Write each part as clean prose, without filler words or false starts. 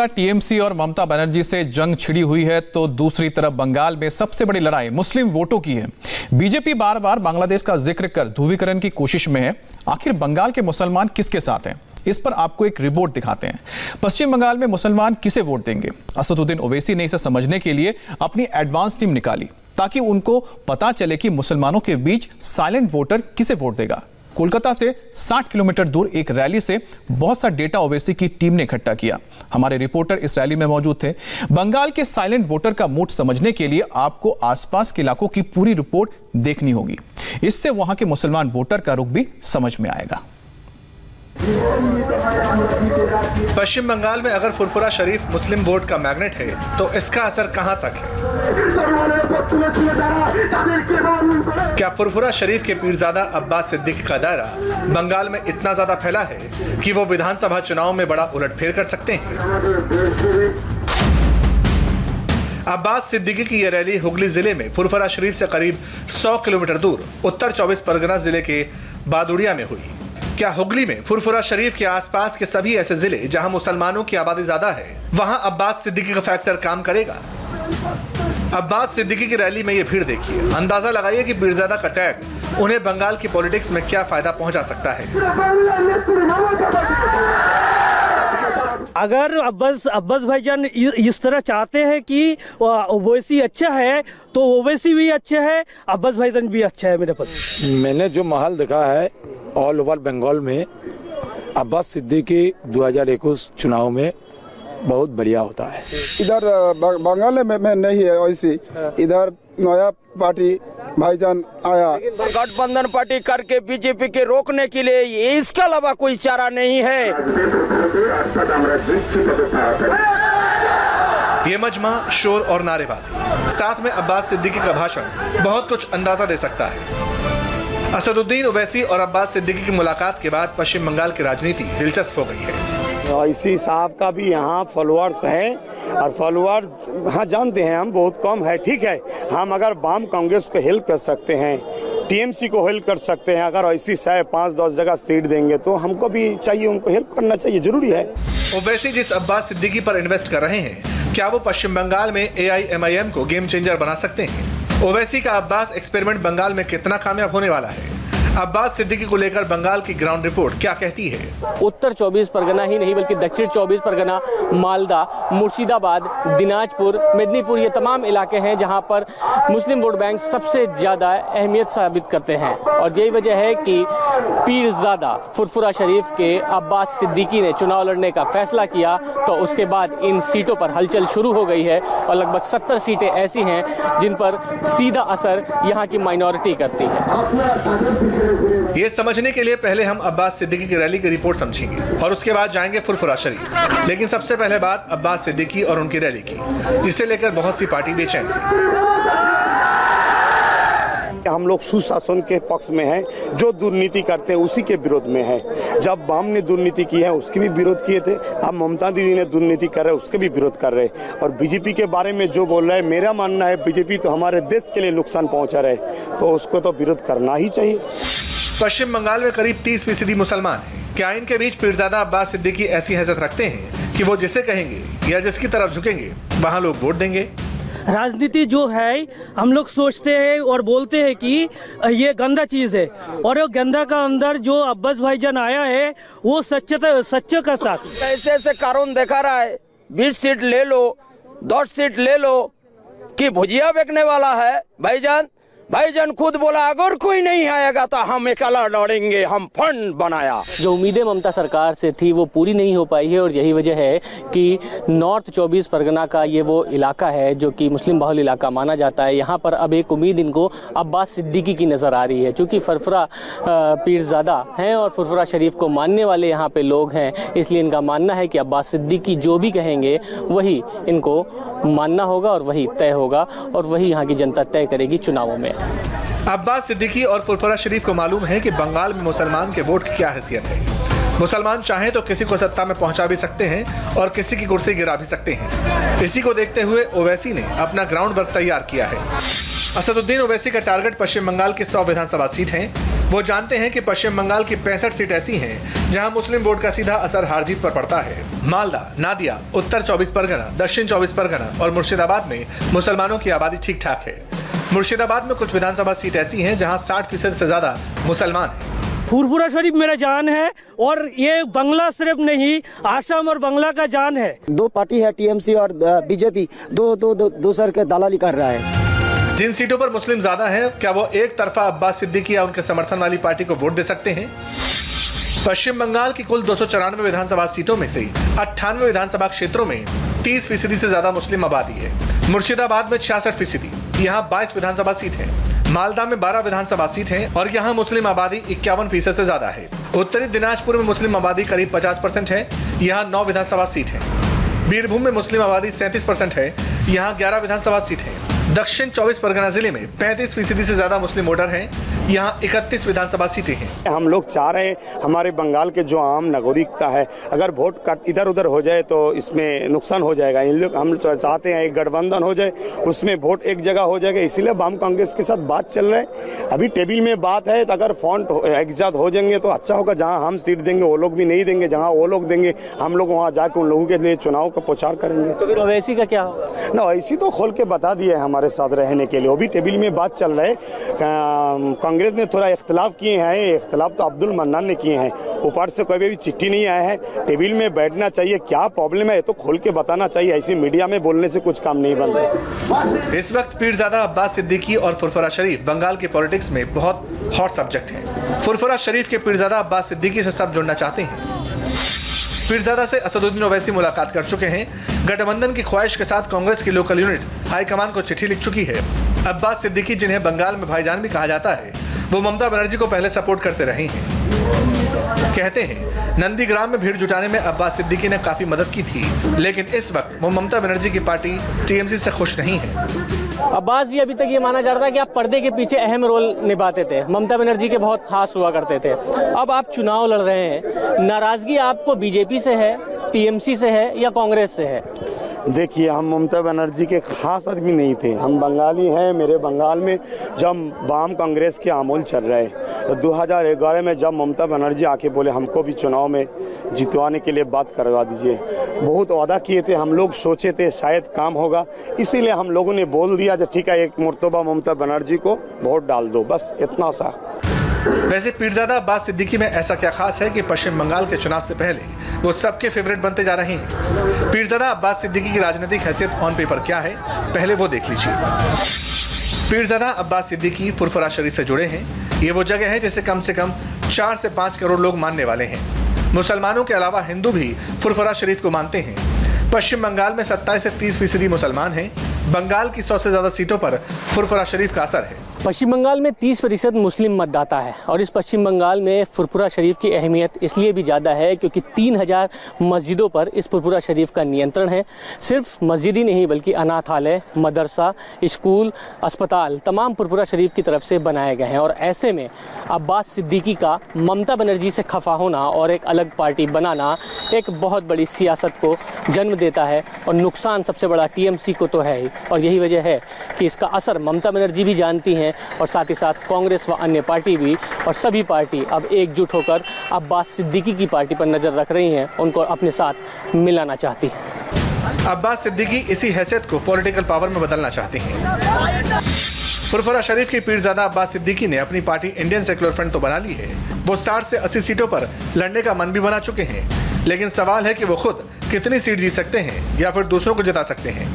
TMC और ममता बनर्जी से जंग छिड़ी हुई है तो दूसरी तरफ बंगाल में सबसे बड़ी लड़ाई मुस्लिम वोटों की है। बीजेपी बार बार बांग्लादेश का जिक्र कर ध्रुवीकरण की कोशिश में है। आखिर बंगाल के मुसलमान किसके साथ हैं, इस पर आपको एक रिपोर्ट दिखाते हैं। पश्चिम बंगाल में मुसलमान किसे वोट देंगे? असदुद्दीन ओवैसी ने इसे समझने के लिए अपनी एडवांस टीम निकाली ताकि उनको पता चले कि मुसलमानों के बीच साइलेंट वोटर किसे वोट देगा। कोलकाता से 60 किलोमीटर दूर एक रैली से बहुत सा डेटा ओवैसी की टीम ने इकट्ठा किया। हमारे रिपोर्टर इस रैली में मौजूद थे। बंगाल के साइलेंट वोटर का मूड समझने के लिए आपको आसपास के इलाकों की पूरी रिपोर्ट देखनी होगी। इससे वहां के मुसलमान वोटर का रुख भी समझ में आएगा। पश्चिम बंगाल में अगर फुरफुरा शरीफ मुस्लिम वोट का मैग्नेट है तो इसका असर कहां तक है? क्या फुरफुरा शरीफ के पीरजादा अब्बास सिद्दीकी का दायरा बंगाल में इतना ज्यादा फैला है कि वो विधानसभा चुनाव में बड़ा उलटफेर कर सकते हैं? अब्बास सिद्दीकी की यह रैली हुगली जिले में फुरफुरा शरीफ से करीब 100 किलोमीटर दूर उत्तर 24 परगना जिले के बादुड़िया में हुई। क्या हुगली में फुरफुरा शरीफ के आसपास के सभी ऐसे जिले जहां मुसलमानों की आबादी ज्यादा है वहां अब्बास सिद्दीकी का फैक्टर काम करेगा? अब्बास सिद्दीकी की रैली में ये भीड़ देखिए, अंदाजा लगाइए कि पीरजादा का टैग उन्हें बंगाल की पॉलिटिक्स में क्या फायदा पहुंचा सकता है। अगर अब्बास भाईजान इस तरह चाहते हैं कि ओवैसी अच्छा है तो ओवैसी भी अच्छा है, अब्बास भाईजान भी अच्छा है। मेरे पास मैंने जो माहौल देखा है ऑल ओवर बंगाल में, अब्बास सिद्दीकी 2021 चुनाव में बहुत बढ़िया होता है। इधर बंगाल में नहीं है वैसी, इधर नया पार्टी भाईजान आया, गठबंधन पार्टी करके बीजेपी के रोकने के लिए इसके अलावा कोई चारा नहीं है। ये मजमा, शोर और नारेबाजी, साथ में अब्बास सिद्दीकी का भाषण बहुत कुछ अंदाजा दे सकता है। असदुद्दीन ओवैसी और अब्बास सिद्दीकी की मुलाकात के बाद पश्चिम बंगाल की राजनीति दिलचस्प हो गई है। ओवैसी साहब का भी यहाँ फॉलोअर्स हैं और फॉलोअर्स हाँ जानते हैं हम बहुत कम है, ठीक है। हम अगर वाम कांग्रेस को हेल्प कर सकते हैं, टीएमसी को हेल्प कर सकते हैं, अगर ऐसी 5-10 जगह सीट देंगे तो हमको भी चाहिए, उनको हेल्प करना चाहिए, जरूरी है। ओवैसी जिस अब्बास सिद्दीकी पर इन्वेस्ट कर रहे हैं, क्या वो पश्चिम बंगाल में AIMIM को गेम चेंजर बना सकते हैं? ओवैसी का अब्बास एक्सपेरिमेंट बंगाल में कितना कामयाब होने वाला है? अब्बास सिद्दीकी को लेकर बंगाल की ग्राउंड रिपोर्ट क्या कहती है? उत्तर 24 परगना ही नहीं बल्कि दक्षिण 24 परगना, मालदा, मुर्शिदाबाद, दिनाजपुर, मेदिनीपुर, ये तमाम इलाके हैं जहां पर मुस्लिम वोट बैंक सबसे ज्यादा अहमियत साबित करते हैं। और यही वजह है कि पीरजादा फुरफुरा शरीफ के अब्बास सिद्दीकी ने चुनाव लड़ने का फैसला किया तो उसके बाद इन सीटों पर हलचल शुरू हो गई है और लगभग 70 सीटें ऐसी हैं जिन पर सीधा असर यहाँ की माइनॉरिटी करती है। ये समझने के लिए पहले हम अब्बास सिद्दीकी की रैली की रिपोर्ट समझेंगे और उसके बाद जाएंगे फुरफुरा शरीफ। लेकिन सबसे पहले बात अब्बास सिद्दीकी और उनकी रैली की, जिसे लेकर बहुत सी पार्टी बेचैन थी। हम लोग सुशासन के पक्ष में हैं, जो दुर्नीति करते हैं उसी के विरोध में है। जब वाम ने दुर्नीति की है उसके भी विरोध किए थे, अब ममता दीदी ने दुर्नीति कर रहे हैं उसके भी विरोध कर रहे हैं। और बीजेपी के बारे में जो बोल रहे हैं, मेरा मानना है बीजेपी तो हमारे देश के लिए नुकसान पहुंचा रहे, तो उसको तो विरोध करना ही चाहिए। पश्चिम बंगाल में करीब 30% मुसलमान हैं। क्या इनके बीच पीरजादा अब्बास सिद्दीकी ऐसी हैसियत रखते हैं कि वो जिसे कहेंगे या जिसकी तरफ झुकेंगे वहां लोग वोट देंगे? राजनीति जो है हम लोग सोचते हैं और बोलते हैं कि ये गंदा चीज है, और वो गंदा का अंदर जो अब्बास भाईजान आया है वो सच्चे का साथ ऐसे ऐसे कानून देखा रहा है, 20 सीट ले लो, 10 सीट ले लो कि भुजिया बेचने वाला है। भाईजान खुद बोला अगर कोई नहीं आएगा तो हम अकेला लड़ेंगे, हम फंड बनाया। जो उम्मीदें ममता सरकार से थी वो पूरी नहीं हो पाई है और यही वजह है कि नॉर्थ 24 परगना का ये वो इलाका है जो कि मुस्लिम बहुल इलाका माना जाता है। यहाँ पर अब एक उम्मीद इनको अब्बास सिद्दीकी की नज़र आ रही है, चूँकि फुरफुरा पीरजादा हैं और फुरफुरा शरीफ को मानने वाले यहाँ पे लोग हैं, इसलिए इनका मानना है कि अब्बास सिद्दीकी जो भी कहेंगे वही इनको मानना होगा और वही तय होगा और वही यहाँ की जनता तय करेगी चुनावों में। अब्बास सिद्दीकी और फुरफुरा शरीफ को मालूम है कि बंगाल में मुसलमान के वोट की क्या हैसियत है। मुसलमान चाहें तो किसी को सत्ता में पहुंचा भी सकते हैं और किसी की कुर्सी गिरा भी सकते हैं। इसी को देखते हुए ओवैसी ने अपना ग्राउंड वर्क तैयार किया है। असदुद्दीन ओवैसी का टारगेट पश्चिम बंगाल की 100 विधानसभा सीट हैं। वो जानते हैं कि पश्चिम बंगाल की 65 सीट ऐसी हैं जहां मुस्लिम वोट का सीधा असर हार जीत पर पड़ता है। मालदा, नादिया, उत्तर 24 परगना, दक्षिण 24 परगना और मुर्शिदाबाद में मुसलमानों की आबादी ठीक ठाक है। मुर्शिदाबाद में कुछ विधानसभा सीट ऐसी हैं जहां 60% से ज्यादा मुसलमान हैं। फुरफुरा शरीफ मेरा जान है और ये बंगला सिर्फ नहीं, आसाम और बंगला का जान है। दो पार्टी है, टीएमसी और बीजेपी, दो सर के दलाली कर रहा है। जिन सीटों पर मुस्लिम ज्यादा हैं, क्या वो एक तरफा अब्बास सिद्दीकी या उनके समर्थन वाली पार्टी को वोट दे सकते हैं? पश्चिम बंगाल की कुल 294 विधानसभा सीटों में से 98 विधानसभा क्षेत्रों में 30% से ज्यादा मुस्लिम आबादी है। मुर्शिदाबाद में 66%, यहाँ 22 विधानसभा सीट है। मालदा में 12 विधानसभा सीट हैं और यहाँ मुस्लिम आबादी 51% से ज्यादा है। उत्तरी दिनाजपुर में मुस्लिम आबादी करीब 50% है, यहाँ 9 विधानसभा सीट है। बीरभूम में मुस्लिम आबादी 37% है, यहाँ 11 विधानसभा सीट है। दक्षिण 24 परगना जिले में 35% से ज्यादा मुस्लिम वोटर हैं, यहाँ 31 विधानसभा सीटें हैं। हम लोग चाह रहे हैं हमारे बंगाल के जो आम नागरिकता है, अगर वोट कट इधर उधर हो जाए तो इसमें नुकसान हो जाएगा। इन लोग हम चाहते हैं एक गठबंधन हो जाए, उसमें वोट एक जगह हो जाएगा, इसीलिए वाम कांग्रेस के साथ बात चल रहा है। अभी टेबल में बात है, तो अगर फॉन्ट एग्जात हो जाएंगे तो अच्छा होगा। जहाँ हम सीट देंगे वो लोग भी नहीं देंगे, जहाँ वो लोग देंगे हम लोग वहाँ जाके उन लोगों के लिए चुनाव का प्रचार करेंगे। तो फिर ओवैसी का क्या होगा? ना ओवैसी तो खोल के बता दिए हमारे साथ रहने के लिए, वो भी टेबल में बात चल रहा है। कांग्रेस ने थोड़ा इख्तलाफ किए हैं, इख्तलाफ तो अब्दुल मन्नान ने किए हैं, ऊपर से कोई भी चिट्ठी नहीं आया है। टेबल में बैठना चाहिए, क्या प्रॉब्लम है तो खोल के बताना चाहिए, ऐसे मीडिया में बोलने से कुछ काम नहीं बनता। इस वक्त पीरजादा अब्बास सिद्दीकी और फुरफुरा शरीफ बंगाल के पॉलिटिक्स में बहुत हॉट सब्जेक्ट है। फुरफुरा शरीफ के पीरजादा अब्बास सिद्दीकी से सब जुड़ना चाहते हैं। पीरजादा से असदुद्दीन ओवैसी मुलाकात कर चुके हैं। गठबंधन की ख्वाहिश के साथ कांग्रेस की लोकल यूनिट हाईकमान को चिट्ठी लिख चुकी है। अब्बास सिद्दीकी, जिन्हें बंगाल में भाईजान भी कहा जाता है, वो ममता बनर्जी को पहले सपोर्ट करते रहे हैं। कहते हैं नंदीग्राम में भीड़ जुटाने में अब्बास सिद्दीकी ने काफी मदद की थी, लेकिन इस वक्त वो ममता बनर्जी की पार्टी टीएमसी से खुश नहीं है। अब्बास जी, अभी तक ये माना जाता है कि आप पर्दे के पीछे अहम रोल निभाते थे, ममता बनर्जी के बहुत खास हुआ करते थे। अब आप चुनाव लड़ रहे हैं, नाराजगी आपको बीजेपी से है, टीएमसी से है या कांग्रेस से है? देखिए, हम ममता बनर्जी के खास आदमी नहीं थे, हम बंगाली हैं। मेरे बंगाल में जब वाम कांग्रेस के आमूल चल रहे तो 2011 में जब ममता बनर्जी आके बोले हमको भी चुनाव में जितवाने के लिए बात करवा दीजिए, बहुत वादा किए थे, हम लोग सोचे थे शायद काम होगा, इसीलिए हम लोगों ने बोल दिया जो ठीक है एक मर्तबा ममता बनर्जी को वोट डाल दो, बस इतना सा। वैसे पीरजादा अब्बास सिद्दीकी में ऐसा क्या खास है कि पश्चिम बंगाल के चुनाव से पहले वो सबके फेवरेट बनते जा रहे हैं? पीरजादा अब्बास सिद्दीकी की राजनीतिक हैसियत ऑन पेपर क्या है, पहले वो देख लीजिए। पीरजादा अब्बास सिद्दीकी फुरफुरा शरीफ से जुड़े हैं। ये वो जगह है जिसे कम से कम 4 से 5 करोड़ लोग मानने वाले हैं। मुसलमानों के अलावा हिंदू भी फुरफुरा शरीफ को मानते हैं। पश्चिम बंगाल में 27 से 30% मुसलमान हैं। बंगाल की 100 से ज्यादा सीटों पर फुरफुरा शरीफ का असर है। पश्चिम बंगाल में 30% मुस्लिम मतदाता है और इस पश्चिम बंगाल में फुरफुरा शरीफ की अहमियत इसलिए भी ज़्यादा है क्योंकि 3000 मस्जिदों पर इस फुरफुरा शरीफ का नियंत्रण है। सिर्फ मस्जिद ही नहीं बल्कि अनाथालय, मदरसा, स्कूल, अस्पताल तमाम फुरफुरा शरीफ की तरफ से बनाए गए हैं। और ऐसे में अब्बास सिद्दीकी का ममता बनर्जी से खफा होना और एक अलग पार्टी बनाना एक बहुत बड़ी सियासत को जन्म देता है और नुकसान सबसे बड़ा टीएमसी को तो है ही। और यही वजह है कि इसका असर ममता बनर्जी भी जानती हैं और साथ ही साथ कांग्रेस व अन्य पार्टी भी, और सभी पार्टी अब एकजुट होकर अब्बास सिद्दीकी की पार्टी पर नजर रख रही हैं, उनको अपने साथ मिलाना चाहती हैं। अब्बास सिद्दीकी इसी हैसियत को पॉलिटिकल पावर में बदलना चाहते हैं। फुरफुरा शरीफ के पीरजादा अब्बास सिद्दीकी ने अपनी पार्टी इंडियन सेक्युलर फ्रंट तो बना ली है। वो 60 से 80 सीटों पर लड़ने का मन भी बना चुके हैं, लेकिन सवाल है कि वो खुद कितनी सीट जीत सकते हैं या फिर दूसरों को जिता सकते हैं।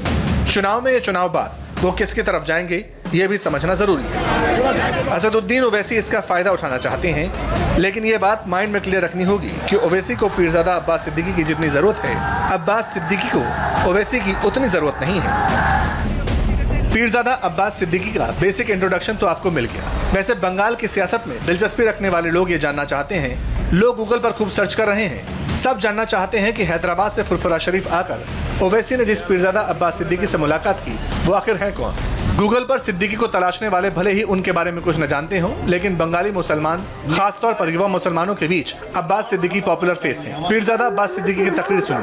चुनाव में या चुनाव बाद वो किसकी तरफ जाएंगे ये भी समझना जरूरी है। असदुद्दीन ओवैसी इसका फायदा उठाना चाहते हैं, लेकिन ये बात माइंड में क्लियर रखनी होगी कि ओवैसी को पीरजादा अब्बास सिद्दीकी की जितनी जरूरत है, अब्बास सिद्दीकी को ओवैसी की उतनी जरूरत नहीं है। पीरजादा अब्बास सिद्दीकी का बेसिक इंट्रोडक्शन तो आपको मिल गया। वैसे बंगाल की सियासत में दिलचस्पी रखने वाले लोग ये जानना चाहते हैं, लोग गूगल पर खूब सर्च कर रहे हैं, सब जानना चाहते हैं कि हैदराबाद से फुरफुरा शरीफ आकर ओवैसी ने जिस पीरजादा अब्बास सिद्दीकी से मुलाकात की वो आखिर है कौन? गूगल पर सिद्दीकी को तलाशने वाले भले ही उनके बारे में कुछ न जानते हों, लेकिन बंगाली मुसलमान, खासतौर पर युवा मुसलमानों के बीच अब्बास सिद्दीकी पॉपुलर फेस हैं। पीरजादा अब्बास सिद्दीकी की तकरीर सुनिए।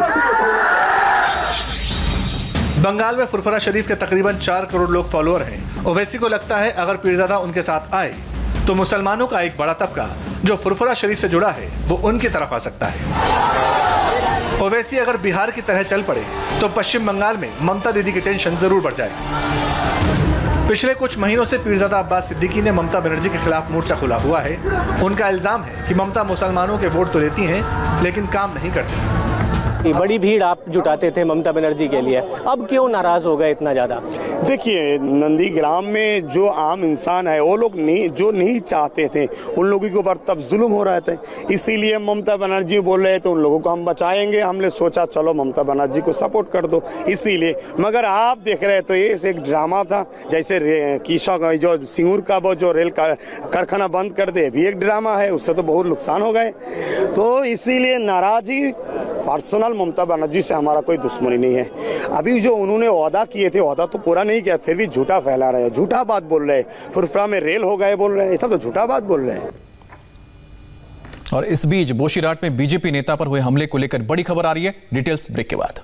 बंगाल में फुरफुरा शरीफ के तकरीबन 4 करोड़ लोग फॉलोअर हैं। ओवैसी को लगता है अगर पीरजादा उनके साथ आए तो मुसलमानों का एक बड़ा तबका जो फुरफुरा शरीफ से जुड़ा है वो उनकी तरफ आ सकता है। ओवैसी अगर बिहार की तरह चल पड़े तो पश्चिम बंगाल में ममता दीदी की टेंशन जरूर बढ़ जाए। पिछले कुछ महीनों से पीरजादा अब्बास सिद्दीकी ने ममता बनर्जी के खिलाफ मोर्चा खोला हुआ है। उनका इल्जाम है कि ममता मुसलमानों के वोट तो लेती हैं लेकिन काम नहीं करती। बड़ी भीड़ आप जुटाते थे ममता बनर्जी के लिए, अब क्यों नाराज हो गए इतना ज्यादा? देखिए, नंदीग्राम में जो आम इंसान है वो लोग नहीं चाहते थे, उन लोगों के ऊपर तब जुल्म हो रहे थे, इसीलिए ममता बनर्जी बोल रहे थे उन लोगों को हम बचाएंगे। हमने सोचा चलो ममता बनर्जी को सपोर्ट कर दो, इसीलिए। मगर आप देख रहे तो ये एक ड्रामा था, जैसे किशा जो सिंगूर का वो जो रेल कारखाना बंद कर दे, भी एक ड्रामा है, उससे तो बहुत नुकसान हो गए। तो इसीलिए नाराजी पर्सनल ममता बनर्जी से हमारा कोई दुश्मनी नहीं है। अभी जो उन्होंने वादा किए थे, वादा तो पूरा नहीं किया, फिर भी झूठा फैला रहे हैं, झूठा बात बोल रहे हैं, फुरफुरा में रेल हो गए बोल रहे हैं, ये सब तो झूठा बात बोल रहे हैं। और इस बीच बोशीराट में बीजेपी नेता पर हुए हमले को लेकर बड़ी खबर आ रही है। डिटेल्स ब्रेक के बाद।